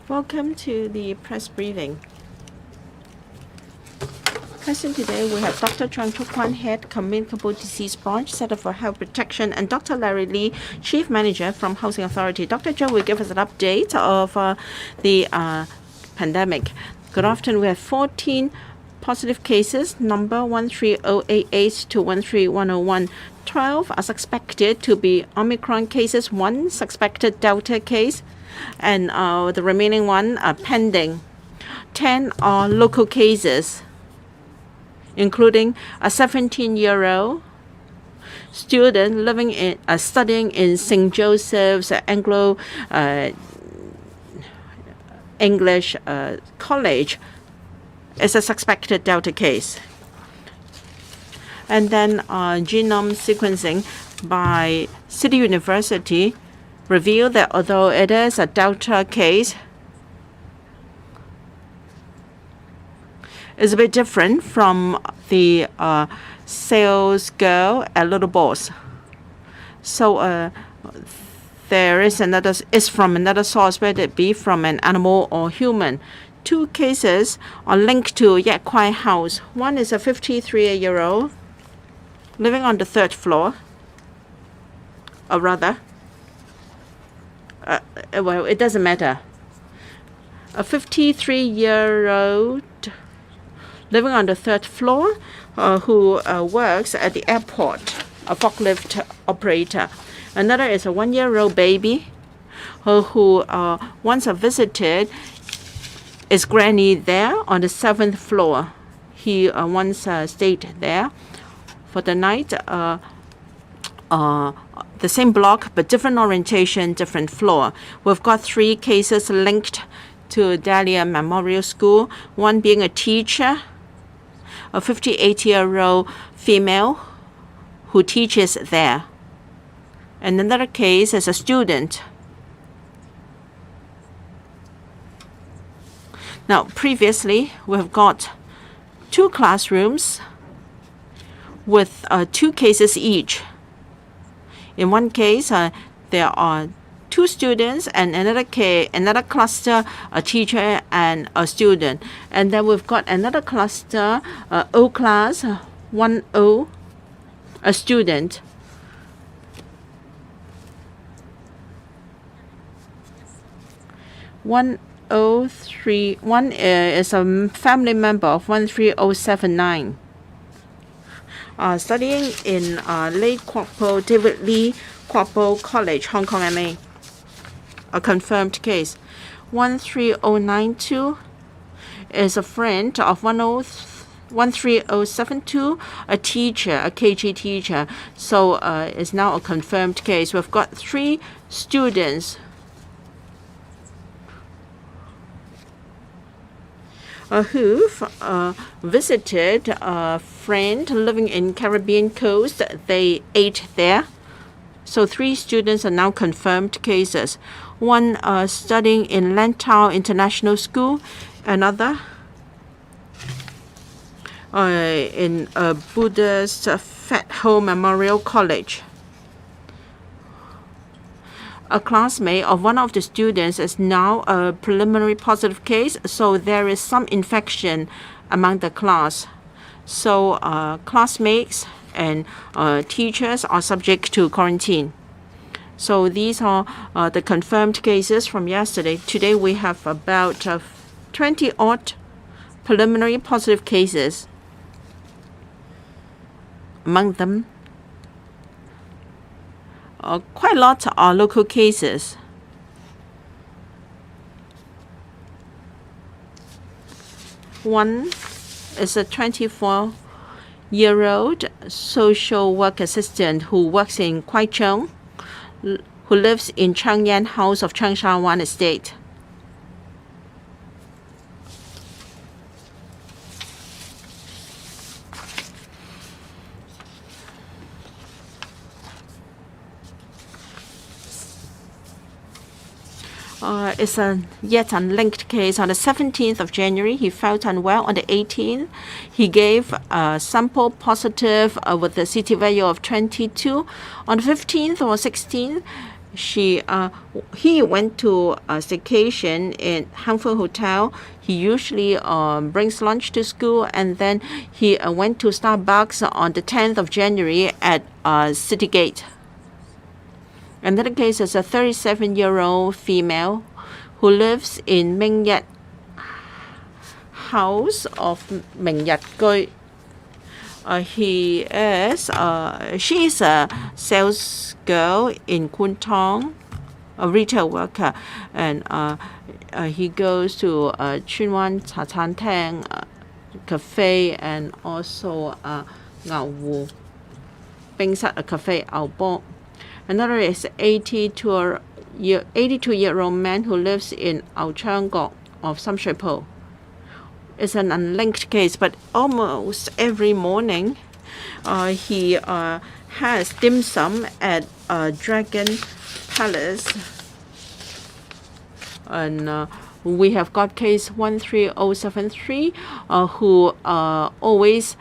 Welcome to the press briefing. Present today, we have Dr. Chang Chuk Kwan, Head Communicable Disease Branch, Center for Health Protection, and Dr. Larry Lee, Chief Manager from Housing Authority. Dr. Zhou will give us an update of the pandemic. Good afternoon. We have 14 positive cases, number 13088 to 13101. 12 are suspected to be Omicron cases, 1 suspected Delta case, and the remaining 1 are pending. 10 are local cases, including a 17-year-old student living in studying in St. Joseph's Anglo English College is a suspected Delta case. And then genome sequencing by City University revealed that although it is a Delta case, it's a bit different from the sales girl at Little Boss. So there is it's from another source, whether it be from an animal or human. 2 cases are linked to Yat Kwai House. One is a 53-year-old living on the 3rd floor, or rather, well, it doesn't matter. A 53-year-old living on the 3rd floor who works at the airport, a forklift operator. Another is a 1-year-old baby who once visited his granny there on the 7th floor. He once stayed there for the night. The same block, but different orientation, different floor. We've got 3 cases linked to Dahlia Memorial School, one being a teacher, a 58-year-old female who teaches there. And another case is a student. Now, previously, we've got 2 classrooms with 2 cases each. In one case, there are 2 students, and another cluster, a teacher and a student. And then we've got another cluster, O class, 1O, a student. One is a family member of 13079. Studying in Lake Kwok Po, David Lee Kwok Po College, Hong Kong, MA. A confirmed case. 13092 is a friend of 13072, a teacher, a KG teacher. So it's now a confirmed case. We've got 3 students who visited a friend living in Caribbean coast. They ate there. So 3 students are now confirmed cases. One studying in Lantau International School, another in Buddhist Fat Home Memorial College. A classmate of one of the students is now a preliminary positive case, so there is some infection among the class. So classmates and teachers are subject to quarantine. So these are the confirmed cases from yesterday. Today we have about 20-odd preliminary positive cases. Among them, quite a lot are local cases. One is a 24-year-old social work assistant who works in Kwai Chung, who lives in Changyan House of Changsha Wan Estate. It's a yet unlinked case. On the 17th of January, he felt unwell. On the 18th, he gave a sample positive with a CT value of 22. On the 15th or 16th, he went to a staycation in Hangfeng Hotel. He usually brings lunch to school, and then he went to Starbucks on the 10th of January at Citygate. Another case is a 37-year-old female who lives in Mingyat House of Mingyat Gui. She is a sales girl in Kwun Tong, a retail worker, and he goes to Chunwan Cha Chan Tang Cafe and also Ngao Wu Bing Sat Cafe Ao Bo. Another is 82-year-old man who lives in Ao Chang Gok of Sam Shui Po. It's an unlinked case, but almost every morning he has dim sum at Dragon Palace. And we have got case 13073 who always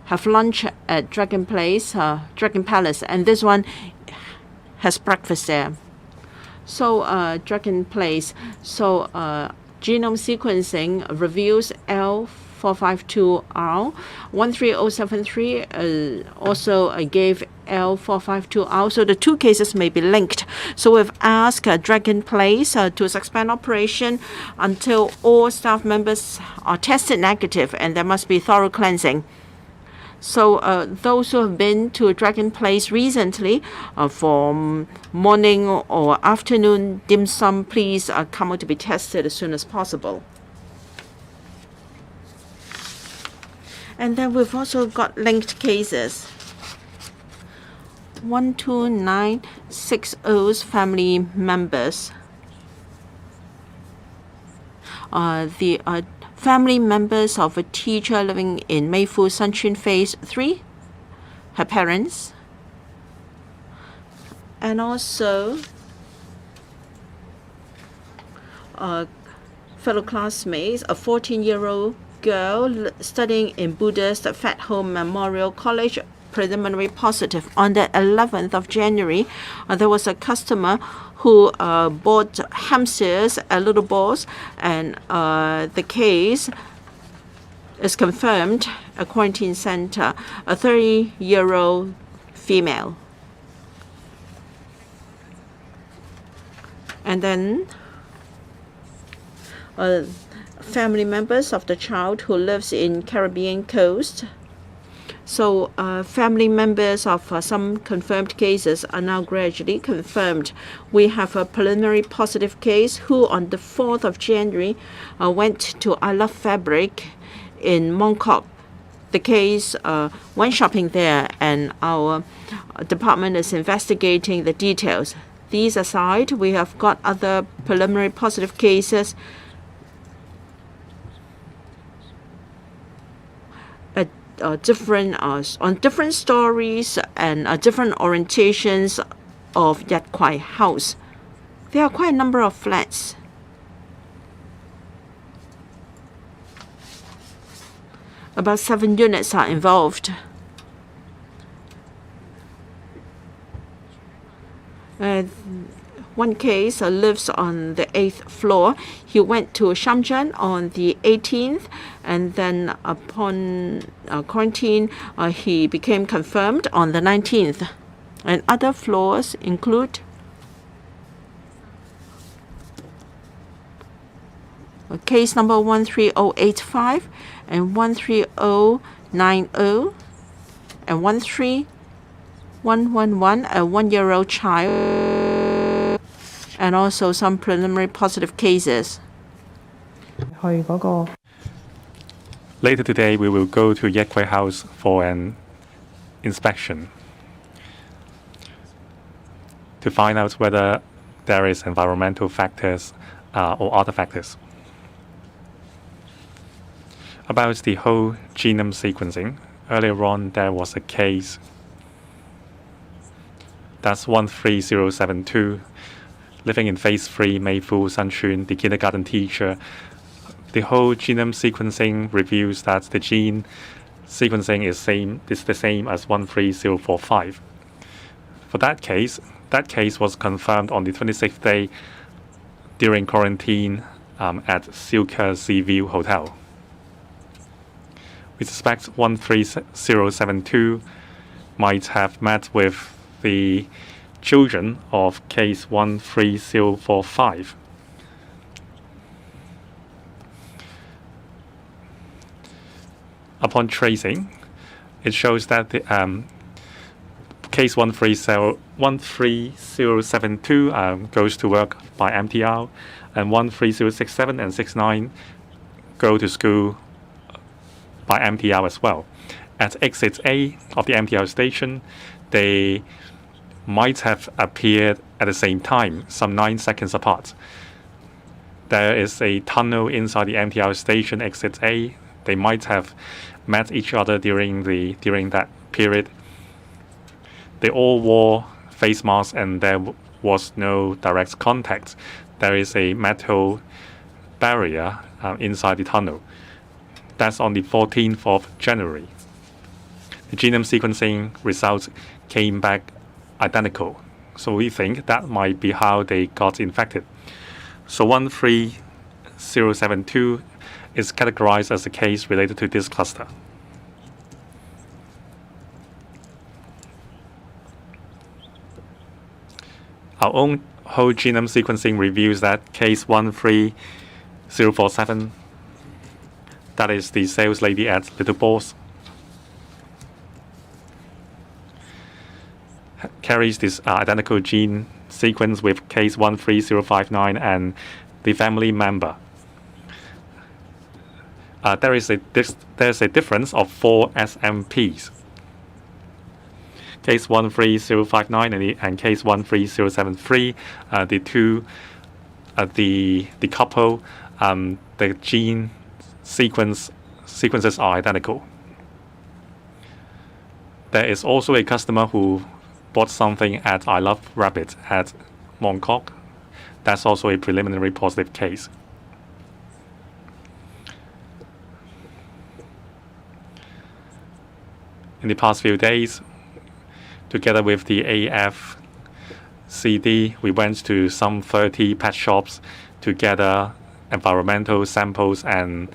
have lunch at Dragon Palace, and this one has breakfast there. So Dragon Place. So genome sequencing reveals L452R. 13073 also gave L452R. So the two cases may be linked. So we've asked Dragon Place to suspend operation until all staff members are tested negative, and there must be thorough cleansing. So those who have been to Dragon Place recently for morning or afternoon dim sum, please come out to be tested as soon as possible. And then we've also got linked cases. 12960's family members. The family members of a teacher living in Meifu Sanchun Phase 3, her parents, and also fellow classmates, a 14-year-old girl studying in Buddhist Fat Home Memorial College, preliminary positive. On the 11th of January, there was a customer who bought hamsters, little balls, and the case is confirmed at quarantine center, a 30-year-old female. And then family members of the child who lives in Caribbean coast. So family members of some confirmed cases are now gradually confirmed. We have a preliminary positive case who on the 4th of January went to I Love Fabric in Mongkok. The case went shopping there, and our department is investigating the details. These aside, we have got other preliminary positive cases on different stories and different orientations of Yat Kwai House. There are quite a number of flats. About 7 units are involved. One case lives on the 8th floor. He went to Shamjan on the 18th, and then upon quarantine, he became confirmed on the 19th. And other floors include case number 13085 and 13090 and 13111, a 1-year-old child, and also some preliminary positive cases. Later today, we will go to Yat Kwai House for an inspection to find out whether there is environmental factors or other factors. About the whole genome sequencing, earlier on there was a case, that's 13072, living in Phase 3, Meifu Sanchun, the kindergarten teacher. The whole genome sequencing reveals that the gene sequencing is the same as 13045. For that case, That case was confirmed on the 26th day during quarantine at Silka Seaview Hotel. We suspect 13072 might have met with the children of case 13045. Upon tracing, it shows that the case 13072 goes to work by MTR, and 13067 and 69 go to school by MTR as well. At exit A of the MTR station, they might have appeared at the same time, some 9 seconds apart. There is a tunnel inside the MTR station exit A. They might have met each other during that period. They all wore face masks and there was no direct contact. There is a metal barrier inside the tunnel. That's on the 14th of January. The genome sequencing results came back identical. So we think that might be how they got infected. So 13072 is categorized as a case related to this cluster. Our own whole genome sequencing reveals that case 13047, that is the sales lady at Little Boss, carries this identical gene sequence with case 13059 and the family member. There's a difference of 4 SMPs. Case 13059 and case 13073, the couple, the gene sequences are identical. There is also a customer who bought something at I Love Rabbit at Mongkok. That's also a preliminary positive case. In the past few days, together with the AFCD, we went to some 30 pet shops to gather environmental samples and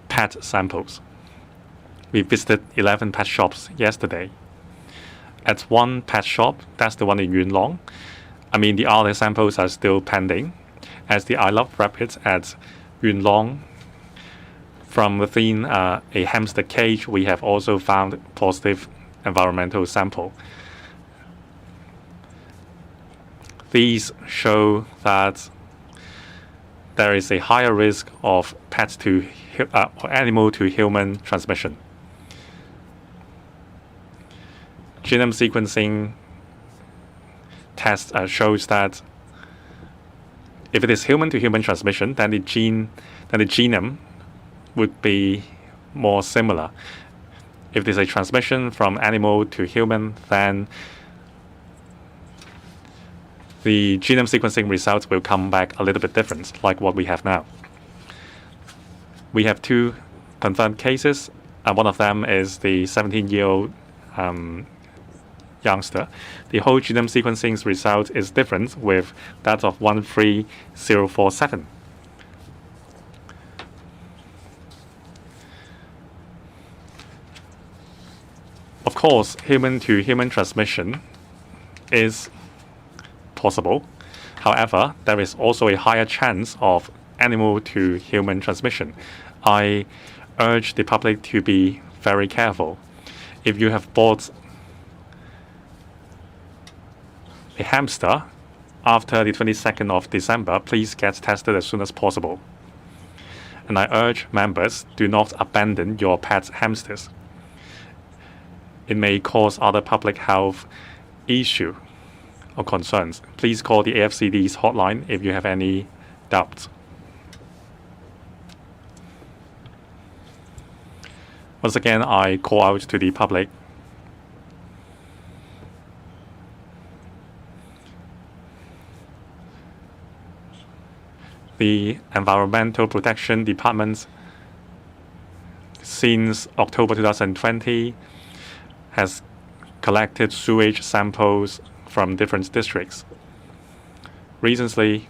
pet samples. We visited 11 pet shops yesterday. At one pet shop, that's the one in Yuen Long, the other samples are still pending. As the I Love Rabbit at Yuen Long, from within a hamster cage, we have also found positive environmental sample. These show that there is a higher risk of pet to animal to human transmission. Genome sequencing test shows that if it is human to human transmission, then the genome would be more similar. If there's a transmission from animal to human, then the genome sequencing results will come back a little bit different, like what we have now. We have 2 confirmed cases, and one of them is the 17-year-old youngster. The whole genome sequencing result is different with that of 13047. Of course, human-to-human transmission is possible. However, there is also a higher chance of animal-to-human transmission. I urge the public to be very careful. If you have bought a hamster after the 22nd of December, please get tested as soon as possible. And I urge members, do not abandon your pet hamsters. It may cause other public health issues or concerns. Please call the AFCD's hotline if you have any doubts. Once again, I call out to the public. The Environmental Protection Department, since October 2020, has collected sewage samples from different districts. Recently,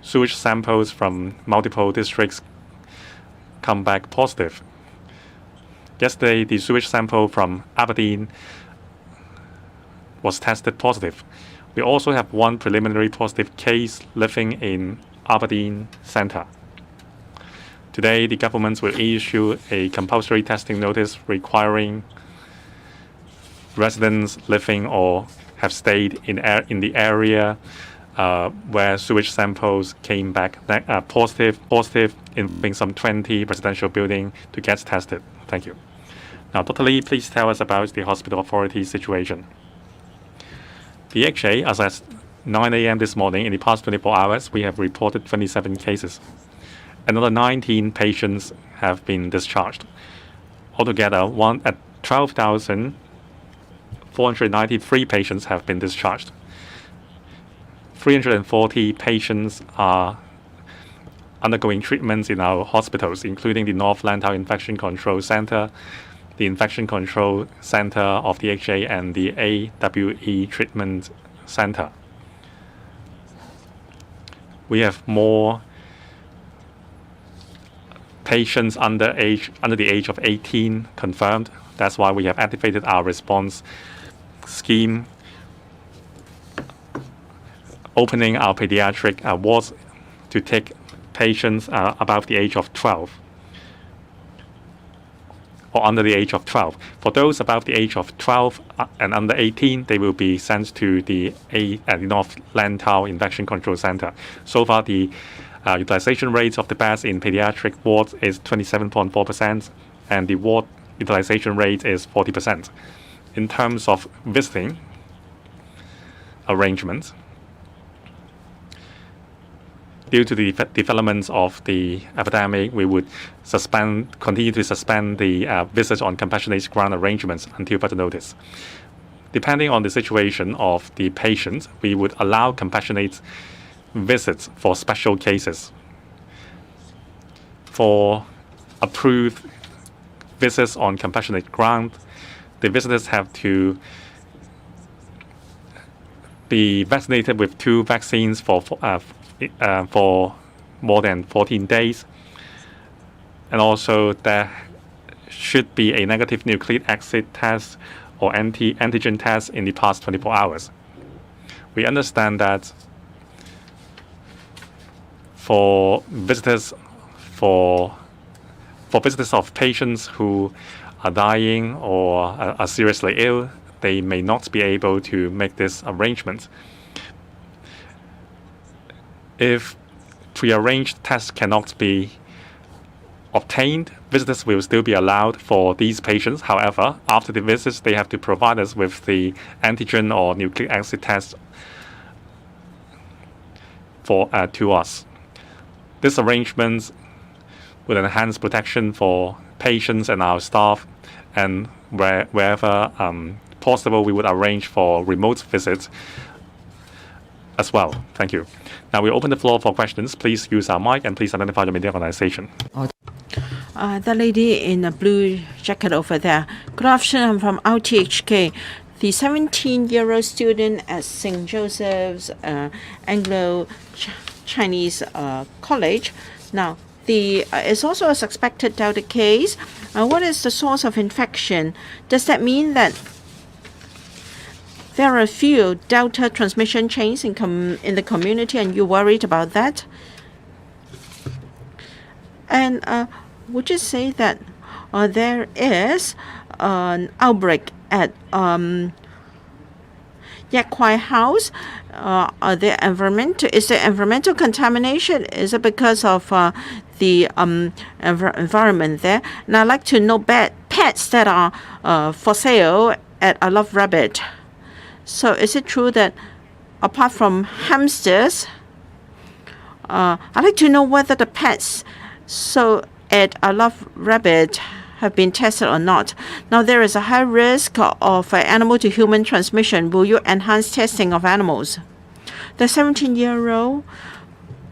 sewage samples from multiple districts come back positive. Yesterday, the sewage sample from Aberdeen was tested positive. We also have one preliminary positive case living in Aberdeen Centre. Today, the government will issue a compulsory testing notice requiring residents living or have stayed in the area where sewage samples came back positive in some 20 residential buildings to get tested. Thank you. Now, Dr. Lee, please tell us about the hospital authority situation. The HA, as at 9 a.m. this morning, in the past 24 hours, we have reported 27 cases. Another 19 patients have been discharged. Altogether, 12,493 patients have been discharged. 340 patients are undergoing treatments in our hospitals, including the North Lantau Infection Control Center, the Infection Control Center of the HA, and the AWE Treatment Center. We have more patients under the age of 18 confirmed. That's why we have activated our response scheme, opening our pediatric wards to take patients above the age of 12 or under the age of 12. For those above the age of 12 and under 18, they will be sent to the North Lantau Infection Control Center. So far, the utilization rates of the beds in pediatric wards is 27.4%, and the ward utilization rate is 40%. In terms of visiting arrangements, due to the developments of the epidemic, we would continue to suspend the visits on compassionate ground arrangements until further notice. Depending on the situation of the patient, we would allow compassionate visits for special cases. For approved visits on compassionate ground, the visitors have to be vaccinated with 2 vaccines for more than 14 days. And also there should be a negative nucleic acid test or antigen test in the past 24 hours. We understand that for visitors of patients who are dying or are seriously ill, they may not be able to make this arrangement. If prearranged tests cannot be obtained, visitors will still be allowed for these patients. However, after the visits, they have to provide us with the antigen or nucleic acid test to us. This arrangement will enhance protection for patients and our staff, and wherever possible, we would arrange for remote visits as well. Thank you. Now we open the floor for questions. Please use our mic and please identify your media organization. The lady in a blue jacket over there. Good afternoon, I'm from RTHK. The 17-year-old student at St. Joseph's Anglo-Chinese College. Now, it's also a suspected Delta case. What is the source of infection? Does that mean that there are a few Delta transmission chains in the community, and you're worried about that? And would you say that there is an outbreak at Yak Kwai House? Is there environmental contamination? Is it because of the environment there? And I'd like to know pets that are for sale at I Love Rabbit. So is it true that apart from hamsters, I'd like to know whether the pets at I Love Rabbit have been tested or not. Now, there is a high risk of animal to human transmission. Will you enhance testing of animals? The 17-year-old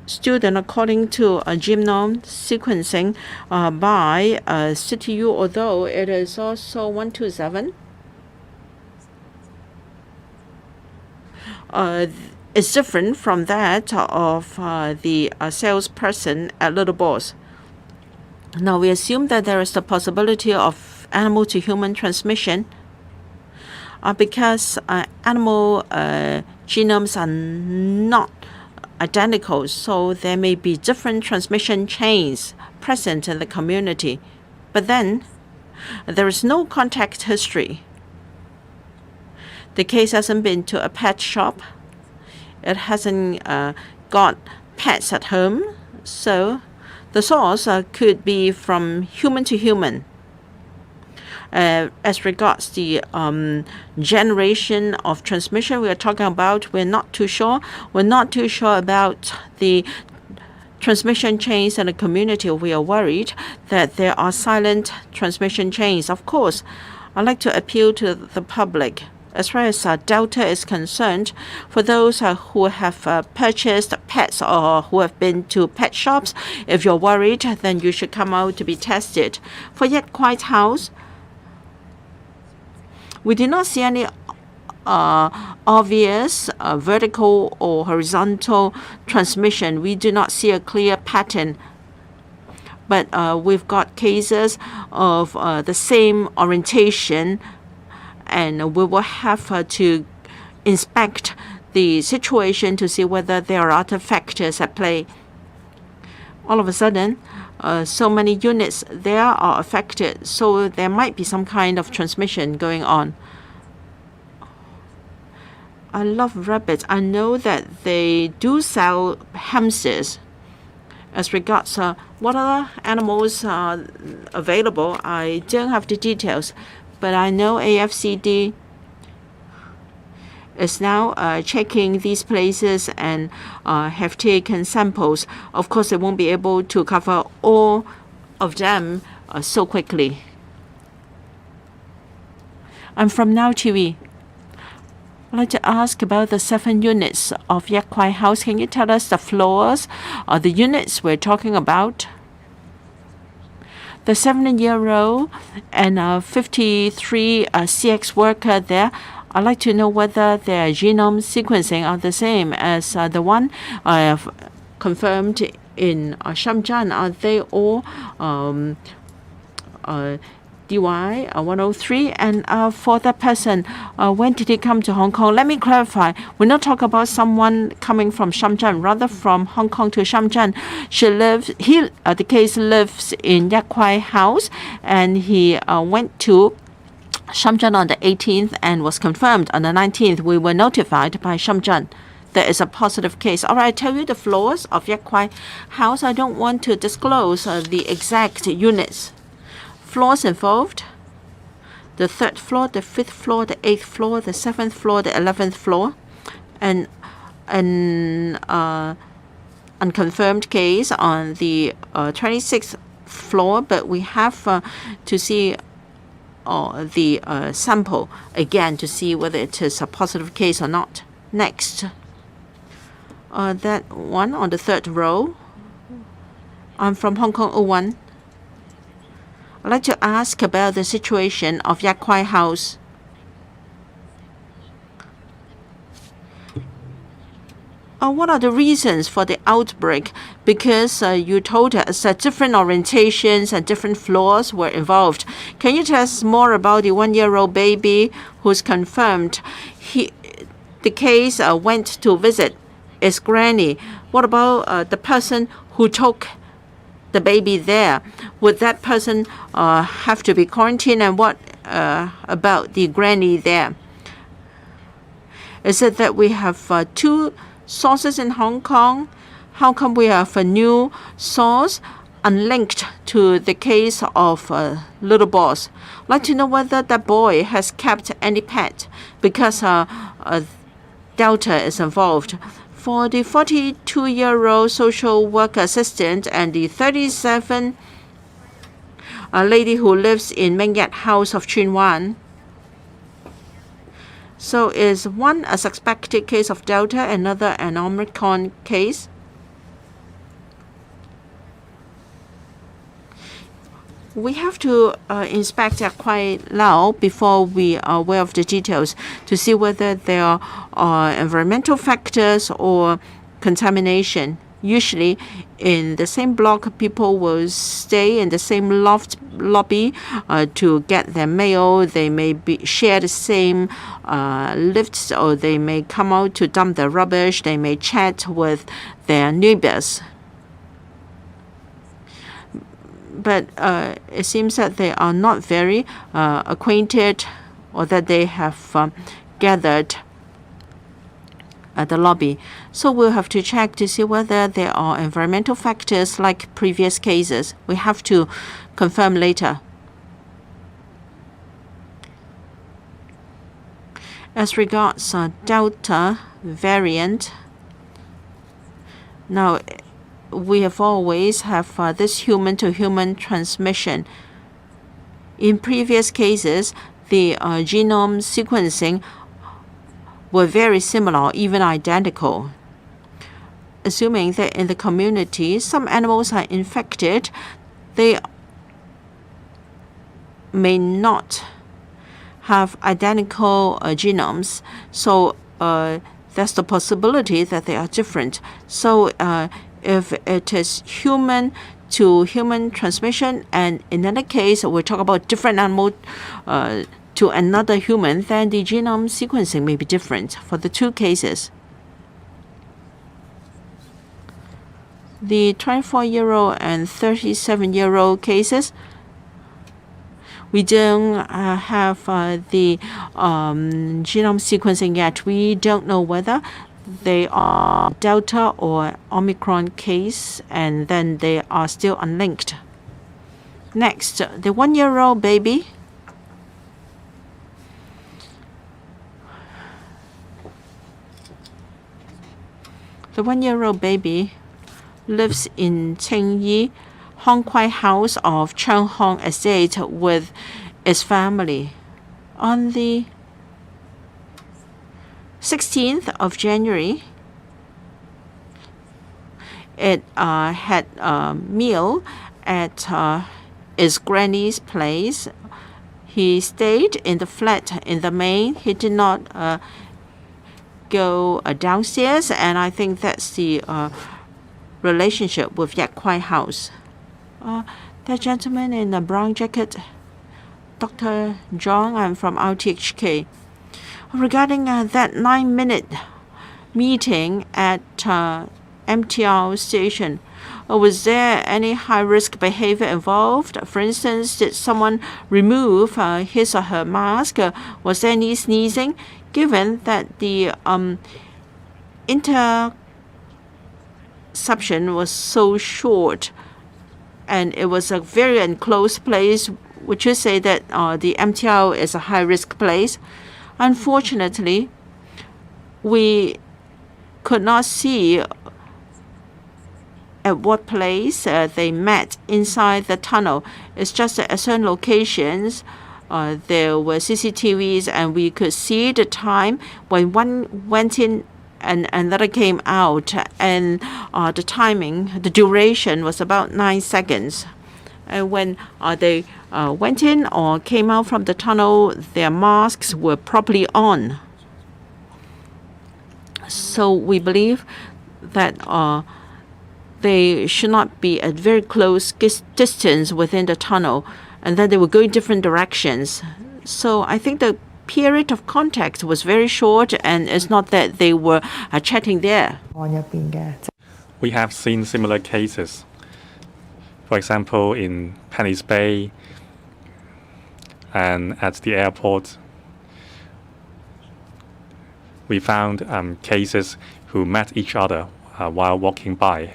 student, according to a genome sequencing by CTU, although it is also 127, is different from that of the salesperson at Little Boss. Now, we assume that there is the possibility of animal to human transmission because animal genomes are not identical, so there may be different transmission chains present in the community. But then, there is no contact history. The case hasn't been to a pet shop. It hasn't got pets at home. So the source could be from human to human. As regards the generation of transmission we are talking about, we're not too sure. We're not too sure about the transmission chains in the community. We are worried that there are silent transmission chains. Of course, I'd like to appeal to the public. As far as Delta is concerned, for those who have purchased pets or who have been to pet shops, if you're worried, then you should come out to be tested. For Yat Kwai House, we did not see any obvious vertical or horizontal transmission. We do not see a clear pattern. But we've got cases of the same orientation, and we will have to inspect the situation to see whether there are other factors at play. All of a sudden, so many units there are affected, so there might be some kind of transmission going on. I love rabbits. I know that they do sell hamsters. As regards what other animals are available, I don't have the details, but I know AFCD is now checking these places and have taken samples. Of course, they won't be able to cover all of them so quickly. I'm from Now TV. I'd like to ask about the 7 units of Yat Kwai House. Can you tell us the floors or the units we're talking about? The 7-year-old and 53 CX worker there, I'd like to know whether their genome sequencing are the same as the one I have confirmed in Shamjan. Are they all DY 103? And for that person, when did he come to Hong Kong? Let me clarify. We're not talking about someone coming from Shamjan, rather from Hong Kong to Shamjan. The case lives in Yat Kwai House, and he went to Shamjan on the 18th and was confirmed on the 19th. We were notified by Shamjan. There is a positive case. All right, I tell you the floors of Yat Kwai House. I don't want to disclose the exact units. Floors involved: the 3rd floor, the 5th floor, the 8th floor, the 7th floor, the 11th floor, and an unconfirmed case on the 26th floor. But we have to see the sample again to see whether it is a positive case or not. Next, that one on the 3rd row. I'm from Hong Kong 01. I'd like to ask about the situation of Yat Kwai House. What are the reasons for the outbreak? Because you told us that different orientations and different floors were involved. Can you tell us more about the 1-year-old baby who's confirmed? The case went to visit his granny. What about the person who took the baby there? Would that person have to be quarantined? And what about the granny there? Is it that we have 2 sources in Hong Kong? How come we have a new source unlinked to the case of Little Boss? I'd like to know whether that boy has kept any pet, because Delta is involved. For the 42-year-old social work assistant and the 37 lady who lives in Meng Yat House of Tsuen Wan. So is one a suspected case of Delta, another an Omicron case? We have to inspect Kwai Lao before we are aware of the details to see whether there are environmental factors or contamination. Usually, in the same block, people will stay in the same lobby to get their mail. They may share the same lifts, or they may come out to dump their rubbish. They may chat with their neighbors. But it seems that they are not very acquainted, or that they have gathered at the lobby. So we'll have to check to see whether there are environmental factors like previous cases. We have to confirm later. As regards Delta variant, now we have always have this human-to-human transmission. In previous cases, the genome sequencing were very similar, even identical. Assuming that in the community some animals are infected, they may not have identical genomes. So there's the possibility that they are different. So if it is human to human transmission, and in another case we talk about different animal to another human, then the genome sequencing may be different for the two cases. The 24-year-old and 37-year-old cases, we don't have the genome sequencing yet. We don't know whether they are Delta or Omicron case, and then they are still unlinked. Next, the 1-year-old baby. The 1-year-old baby lives in Qingyi, Hong Kwai House of Cheung Hong Estate with its family. On the 16th of January, it had a meal at his granny's place. He stayed in the flat in the main. He did not go downstairs, and I think that's the relationship with Yak Kwai House. That gentleman in the brown jacket, Dr. Zhang, I'm from RTHK. Regarding that 9-minute meeting at MTR station, was there any high-risk behavior involved? For instance, did someone remove his or her mask? Was there any sneezing? Given that the interception was so short and it was a very enclosed place, would you say that the MTR is a high-risk place? Unfortunately, we could not see at what place they met inside the tunnel. It's just at certain locations there were CCTVs, and we could see the time when one went in and another came out, and the timing, the duration was about 9 seconds. And when they went in or came out from the tunnel, their masks were properly on. So we believe that they should not be at very close distance within the tunnel, and then they were going different directions. So I think the period of contact was very short, and it's not that they were chatting there. We have seen similar cases. For example, in Penny's Bay and at the airport, we found cases who met each other while walking by.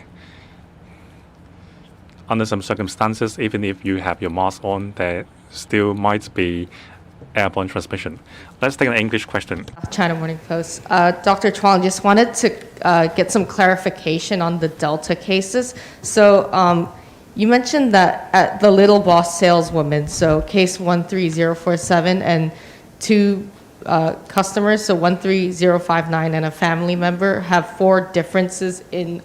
Under some circumstances, even if you have your mask on, there still might be airborne transmission. Let's take an English question. China Morning Post. Dr. Chuang, just wanted to get some clarification on the Delta cases. So you mentioned that at the Little Boss saleswoman, so case 13047 and customers, so 13059 and a family member, have 4 differences in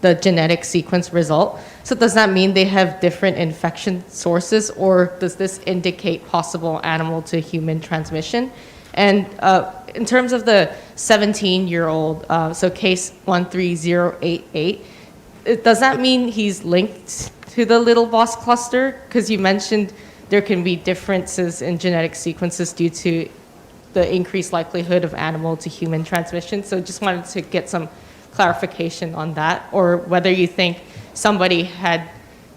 the genetic sequence result. So does that mean they have different infection sources, or does this indicate possible animal to human transmission? And in terms of the 17-year-old, so case 13088, does that mean he's linked to the Little Boss cluster? Because you mentioned there can be differences in genetic sequences due to the increased likelihood of animal to human transmission. So just wanted to get some clarification on that, or whether you think somebody had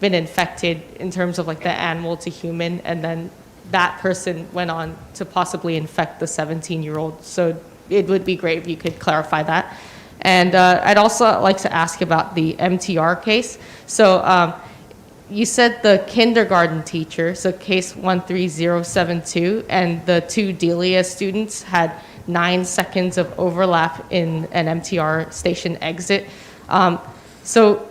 been infected in terms of like the animal to human, and then that person went on to possibly infect the 17-year-old. So it would be great if you could clarify that. And I'd also like to ask about the MTR case. So you said the kindergarten teacher, so case 13072, and the 2 Delia students had 9 seconds of overlap in an MTR station exit. So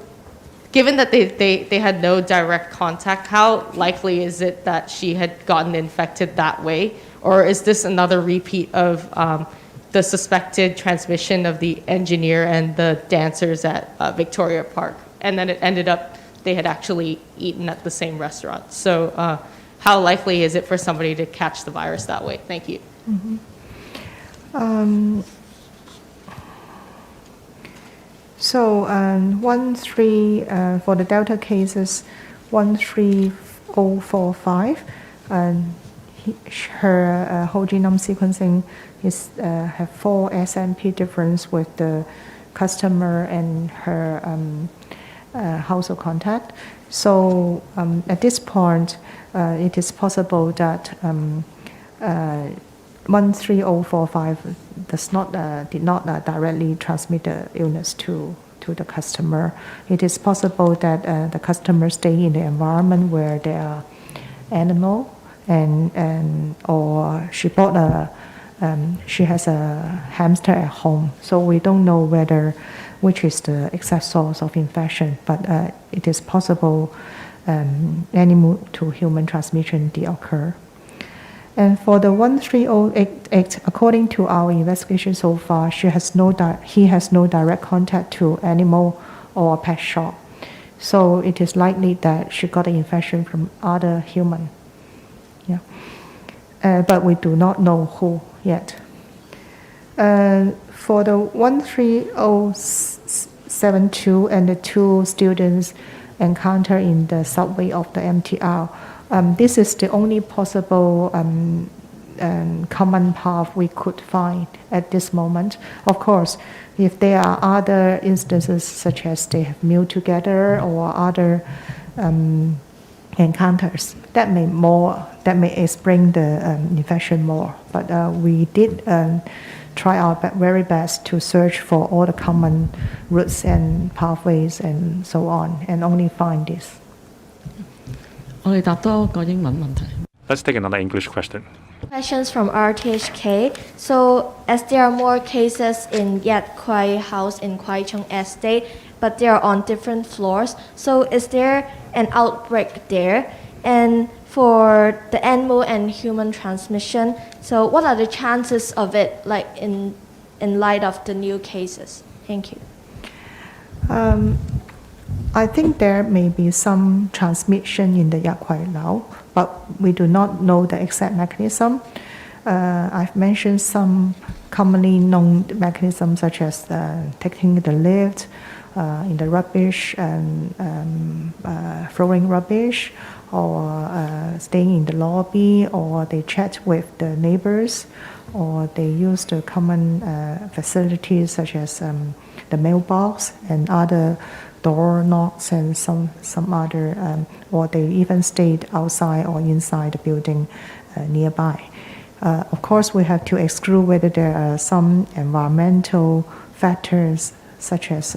given that they had no direct contact, how likely is it that she had gotten infected that way? Or is this another repeat of the suspected transmission of the engineer and the dancers at Victoria Park? And then it ended up they had actually eaten at the same restaurant. So how likely is it for somebody to catch the virus that way? Thank you. So for the Delta cases, 13045, her whole genome sequencing is have 4 SNP difference with the customer and her household contact. So at this point, it is possible that 13045 did not directly transmit the illness to the customer. It is possible that the customer stay in the environment where there are animal, or she bought she has a hamster at home. So we don't know which is the exact source of infection, but it is possible animal to human transmission did occur. And for the 13088, according to our investigation so far, he has no direct contact to animal or pet shop. So it is likely that she got the infection from other human. Yeah. But we do not know who yet. For the 13072 and the 2 students encountered in the subway of the MTR, this is the only possible common path we could find at this moment. Of course, if there are other instances such as they have meal together or other encounters, that may explain the infection more. But we did try our very best to search for all the common routes and pathways and so on, and only find this. 我哋答多個英文問題。Let's take another English question. Questions from RTHK. So, as there are more cases in Yat Kwai House in Kwai Chung Estate, but they are on different floors, so is there an outbreak there? And for the animal and human transmission, so what are the chances of it, like in light of the new cases? Thank you. I think there may be some transmission in the Yat Kwai Lau, but we do not know the exact mechanism. I've mentioned some commonly known mechanisms such as taking the lift, in the rubbish and throwing rubbish, or staying in the lobby, or they chat with the neighbors, or they use the common facilities such as the mailbox and other door knocks and some other, or they even stayed outside or inside the building nearby. Of course, we have to exclude whether there are some environmental factors such as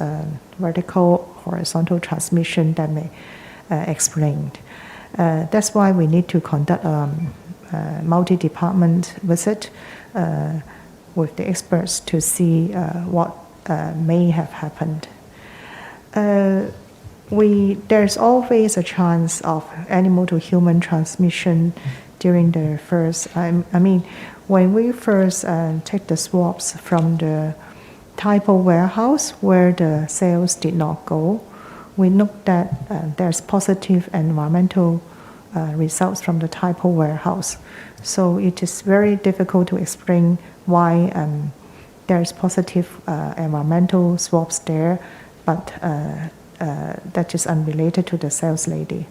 vertical, horizontal transmission that may explain. That's why we need to conduct a multi-department visit with the experts to see what may have happened. There's always a chance of animal to human transmission during the first, I mean, when we first take the swabs from the typo warehouse where the sales did not go, we looked that there's positive environmental results from the typo warehouse. So it is very difficult to explain why there's positive environmental swabs there, but that is unrelated to the sales lady.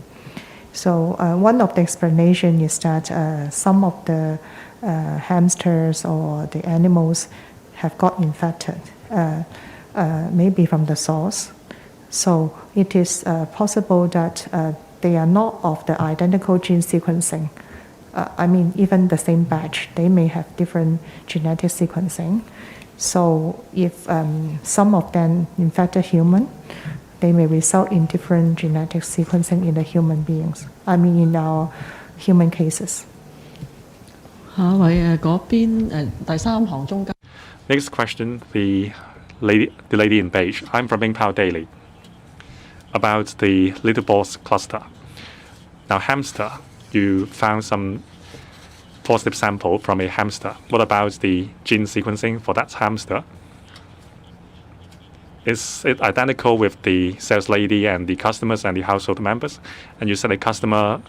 So one of the explanation is that some of the hamsters or the animals have got infected, maybe from the source. So it is possible that they are not of the identical gene sequencing. I mean, even the same batch, they may have different genetic sequencing. So if some of them infected human, they may result in different genetic sequencing in the human beings. I mean, in our human cases. 下一位嗰邊第三行中間。 Next question, the lady in beige. I'm from Ming Pao Daily. About the little boss cluster. Now, hamster, you found some positive sample from a hamster. What about the gene sequencing for that hamster? Is it identical with the sales lady and the customers and the household members? And you said a customer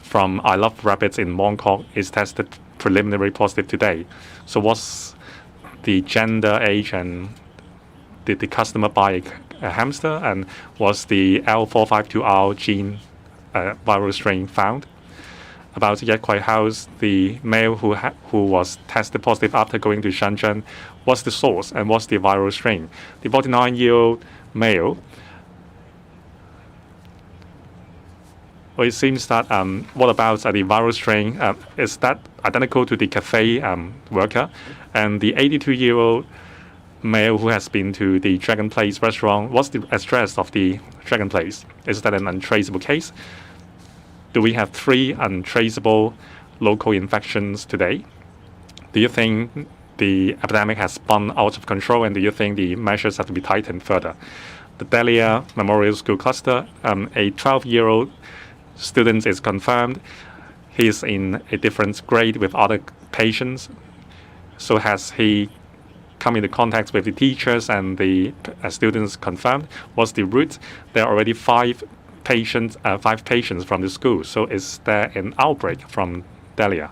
from I Love Rabbits in Mongkok is tested preliminary positive today. So what's the gender, age, and did the customer buy a hamster? And was the L452R gene viral strain found? About Yat Kwai House, the male who was tested positive after going to Shenzhen, what's the source and what's the viral strain? The 49-year-old male, well, it seems that what about the viral strain? Is that identical to the cafe worker? And the 82-year-old male who has been to the Dragon Place restaurant, what's the address of the Dragon Place? Is that an untraceable case? Do we have 3 untraceable local infections today? Do you think the epidemic has spun out of control, and do you think the measures have to be tightened further? The Dahlia Memorial School cluster, a 12-year-old student is confirmed. He is in a different grade with other patients. So has he come into contact with the teachers and the students confirmed? What's the route? There are already 5 patients from the school. So is there an outbreak from Dahlia?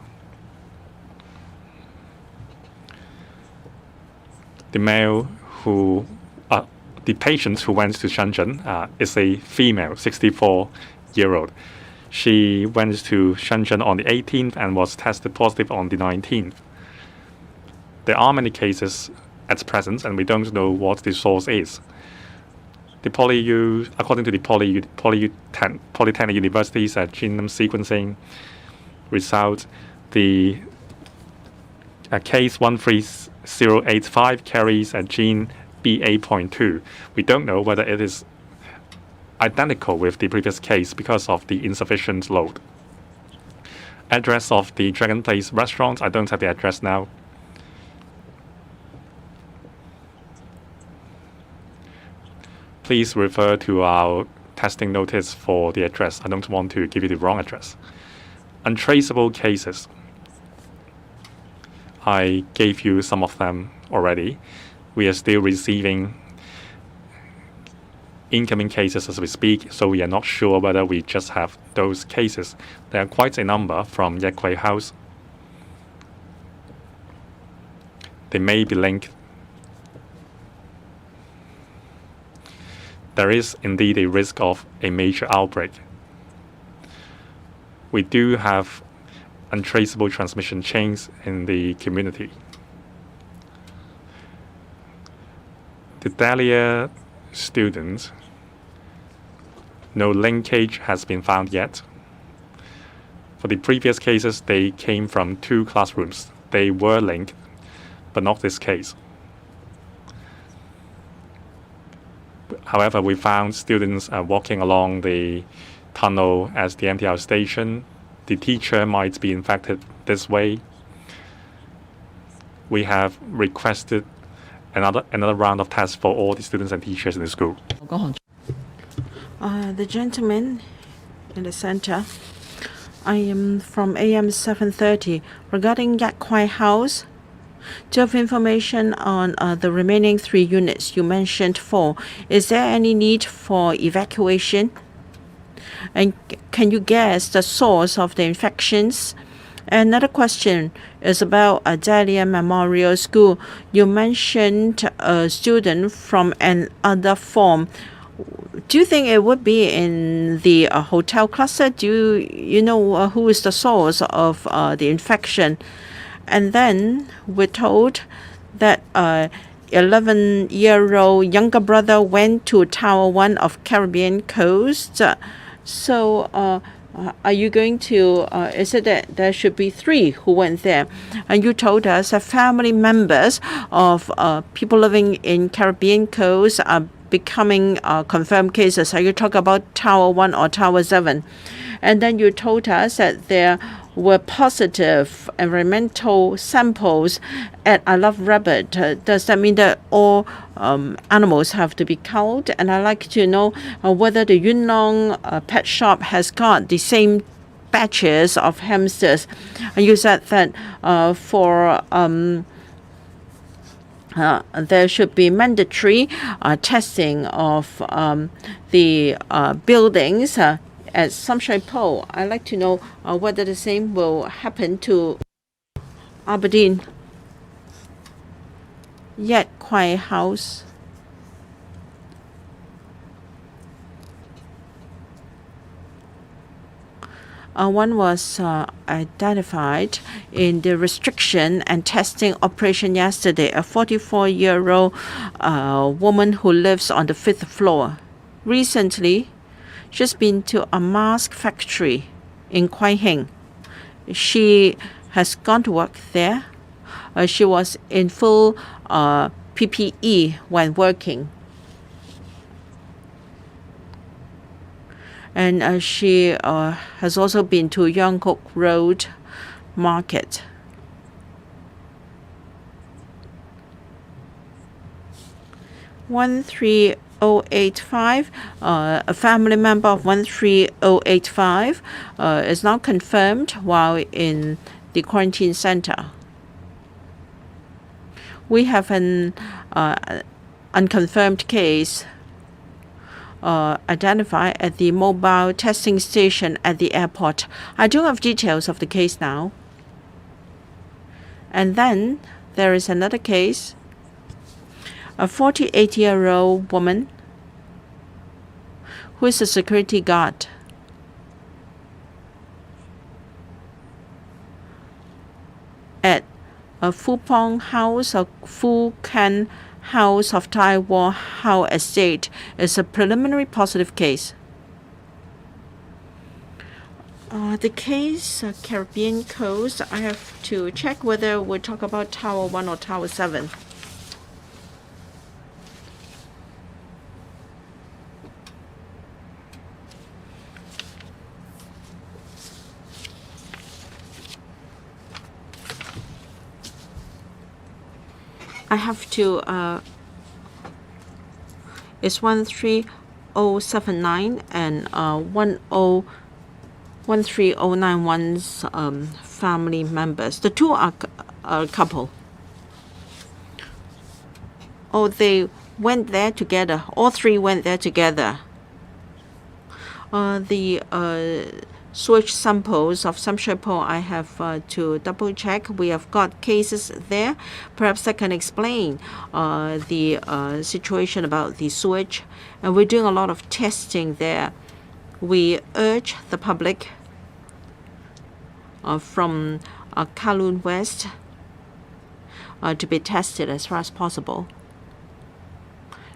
The patient who went to Shenzhen is a female, 64-year-old. She went to Shenzhen on the 18th and was tested positive on the 19th. There are many cases at present, and we don't know what the source is. According to the Polytechnic University's genome sequencing result, the case 13085 carries a gene BA.2. We don't know whether it is identical with the previous case because of the insufficient load. Address of the Dragon Place restaurant, I don't have the address now. Please refer to our testing notice for the address. I don't want to give you the wrong address. Untraceable cases. I gave you some of them already. We are still receiving incoming cases as we speak, so we are not sure whether we just have those cases. There are quite a number from Yat Kwai House. They may be linked. There is indeed a risk of a major outbreak. We do have untraceable transmission chains in the community. The Dahlia students, no linkage has been found yet. For the previous cases, they came from 2 classrooms. They were linked, but not this case. However, we found students walking along the tunnel as the MTR station. The teacher might be infected this way. We have requested another round of tests for all the students and teachers in the school. 嗰行 The gentleman in the center, I am from AM 730. Regarding Yak Kwai House, do you have information on the remaining 3 units? You mentioned 4. Is there any need for evacuation? And can you guess the source of the infections? Another question is about Dahlia Memorial School. You mentioned a student from another form. Do you think it would be in the hotel cluster? Do you know who is the source of the infection? And then we're told that 11-year-old younger brother went to Tower 1 of Caribbean Coast. So are you going to, is it that there should be 3 who went there? And you told us that family members of people living in Caribbean Coast are becoming confirmed cases. Are you talking about Tower 1 or Tower 7? And then you told us that there were positive environmental samples at I Love Rabbit. Does that mean that all animals have to be culled? And I'd like to know whether the Yuen Long pet shop has got the same batches of hamsters. And you said that there should be mandatory testing of the buildings at Sunshine Po. I'd like to know whether the same will happen to Aberdeen. Yak Kwai House. One was identified in the restriction and testing operation yesterday, a 44-year-old woman who lives on the 5th floor. Recently, she's been to a mask factory in Kwai Hing. She has gone to work there. She was in full PPE when working. And she has also been to Yongkok Road Market. (13085), a family member of 13085 is now confirmed while in the quarantine center. We have an unconfirmed case identified at the mobile testing station at the airport. I don't have details of the case now. And then there is another case, a 48-year-old woman who is a security guard. At a Phu Pong House, a Phu Can House of Tai Wo Hao Estate is a preliminary positive case. The case, Caribbean Coast, I have to check whether we talk about Tower 1 or Tower 7. I have to, it's 13079 and 13091's family members. The 2 are a couple. Oh, they went there together. All 3 went there together. The sewage samples of Sunshine Po, I have to double check. We have got cases there. Perhaps that can explain the situation about the sewage. And we're doing a lot of testing there. We urge the public from Kowloon West to be tested as far as possible.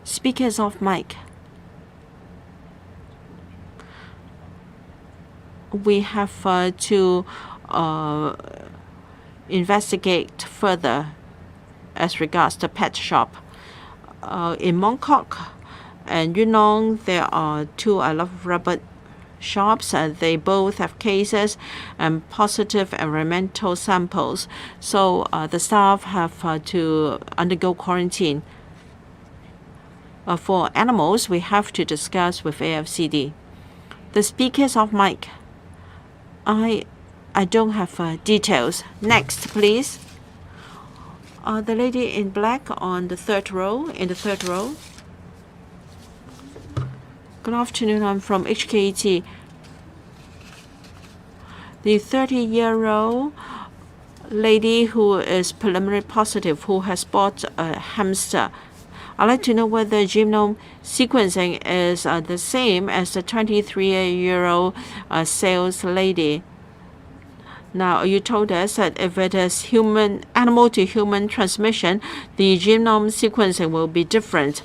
Speakers off mic. We have to investigate further as regards the pet shop. In Mongkok and Yuen Long, there are 2 I Love Rabbit shops, and they both have cases and positive environmental samples. So the staff have to undergo quarantine. For animals, we have to discuss with AFCD. The speakers of mic. I don't have details. Next, please. The lady in black on the third row, in the third row. Good afternoon, I'm from HKT. The 30-year-old lady who is preliminary positive, who has bought a hamster. I'd like to know whether genome sequencing is the same as the 23-year-old sales lady. Now, you told us that if it is animal to human transmission, the genome sequencing will be different.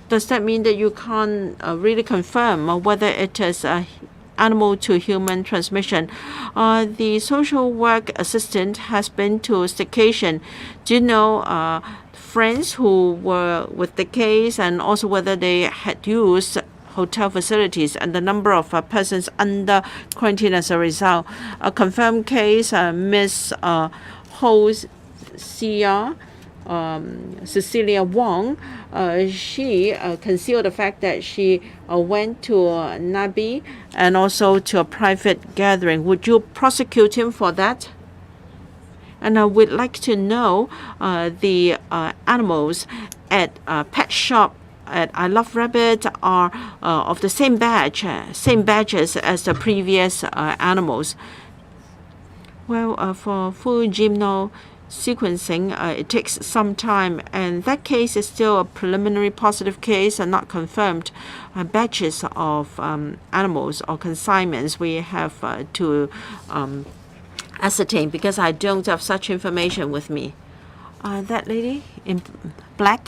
Does that mean that you can't really confirm whether it is animal to human transmission? The social work assistant has been to staycation. Do you know friends who were with the case, and also whether they had used hotel facilities and the number of persons under quarantine as a result? A confirmed case, Miss Ho Sia, Cecilia Wong, she concealed the fact that she went to Nabi and also to a private gathering. Would you prosecute him for that? And I would like to know the animals at pet shop at I Love Rabbit are of the same badges as the previous animals. Well, for full genome sequencing, it takes some time, and that case is still a preliminary positive case and not confirmed. Batches of animals or consignments we have to ascertain, because I don't have such information with me. That lady in black.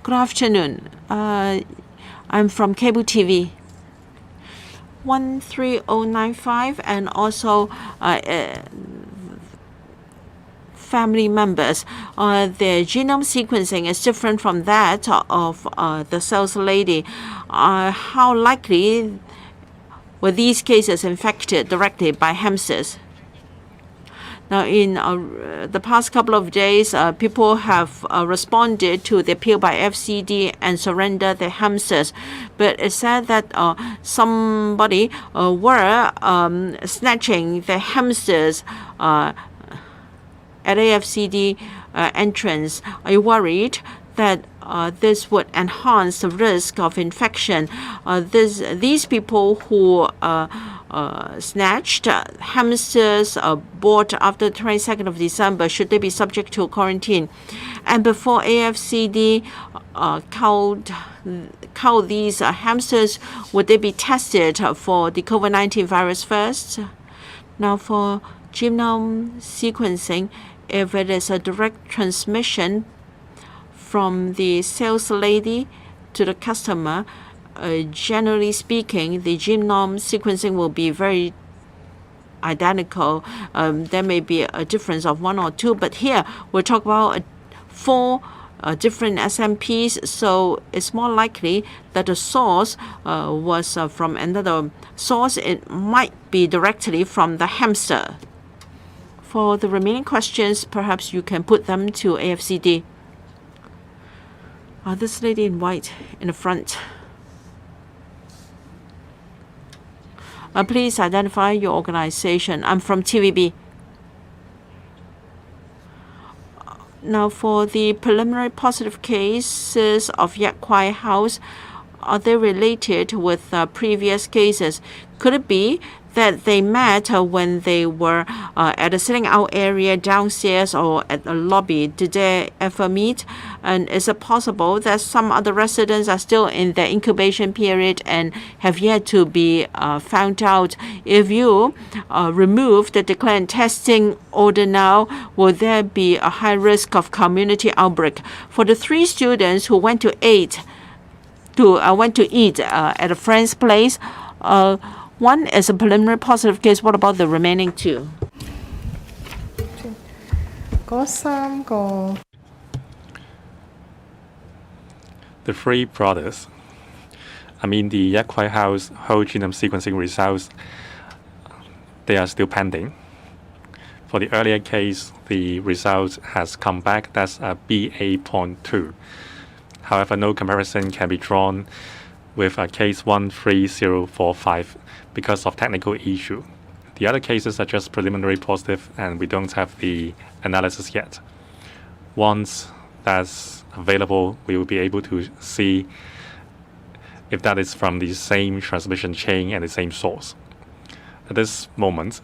Good afternoon. I'm from cable TV. 13095 and also family members. Their genome sequencing is different from that of the sales lady. How likely were these cases infected directly by hamsters? Now, in the past couple of days, people have responded to the appeal by FCD and surrendered their hamsters. But it's said that somebody were snatching the hamsters at AFCD entrance. Are you worried that this would enhance the risk of infection? These people who snatched hamsters bought after 22nd of December, should they be subject to quarantine? And before AFCD culled these hamsters, would they be tested for the COVID-19 virus first? Now, for genome sequencing, if it is a direct transmission from the sales lady to the customer, generally speaking, the genome sequencing will be very identical. There may be a difference of 1 or 2, but here we're talking about 4 different SNPs, so it's more likely that the source was from another source. It might be directly from the hamster. For the remaining questions, perhaps you can put them to AFCD. This lady in white in the front. Please identify your organization. I'm from TVB. Now, for the preliminary positive cases of Yak Kwai House, are they related with previous cases? Could it be that they met when they were at a sitting out area downstairs or at the lobby? Did they ever meet? And is it possible that some other residents are still in their incubation period and have yet to be found out? If you remove the declared testing order now, will there be a high risk of community outbreak? For the 3 students who went to eat at a friend's place, one is a preliminary positive case. What about the remaining 2? The 3 brothers, the Yak Kwai House whole genome sequencing results, they are still pending. For the earlier case, the result has come back. That's a BA.2. However, no comparison can be drawn with a case 13045 because of technical issue. The other cases are just preliminary positive and we don't have the analysis yet. Once that's available, we will be able to see if that is from the same transmission chain and the same source. At this moment,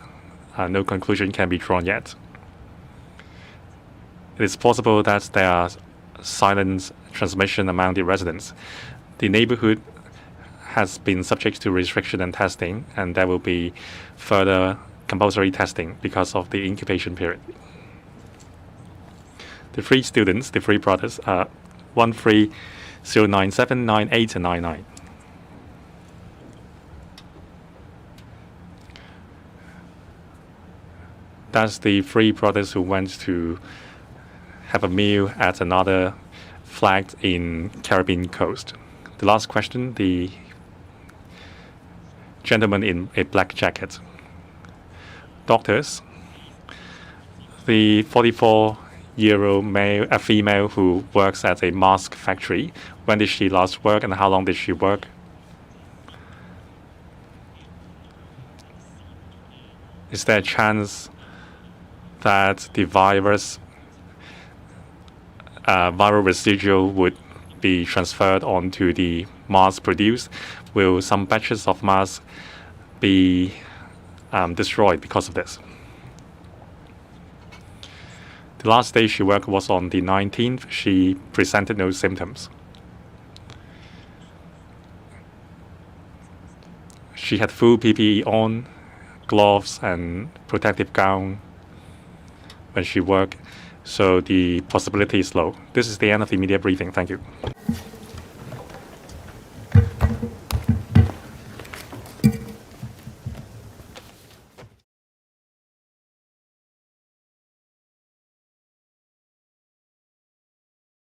no conclusion can be drawn yet. It is possible that there are silent transmission among the residents. The neighborhood has been subject to restriction and testing, and there will be further compulsory testing because of the incubation period. The three students, the three brothers, are 13097, 98, and 99. That's the three brothers who went to have a meal at another flag in Caribbean coast. The last question, the gentleman in a black jacket. Doctors, the 44-year-old female who works at a mask factory, when did she last work and how long did she work? Is there a chance that the viral residual would be transferred onto the mask produced? Will some batches of masks be destroyed because of this? The last day she worked was on the 19th. She presented no symptoms. She had full PPE on, gloves and protective gown when she worked, so the possibility is low. This is the end of the media briefing. Thank you.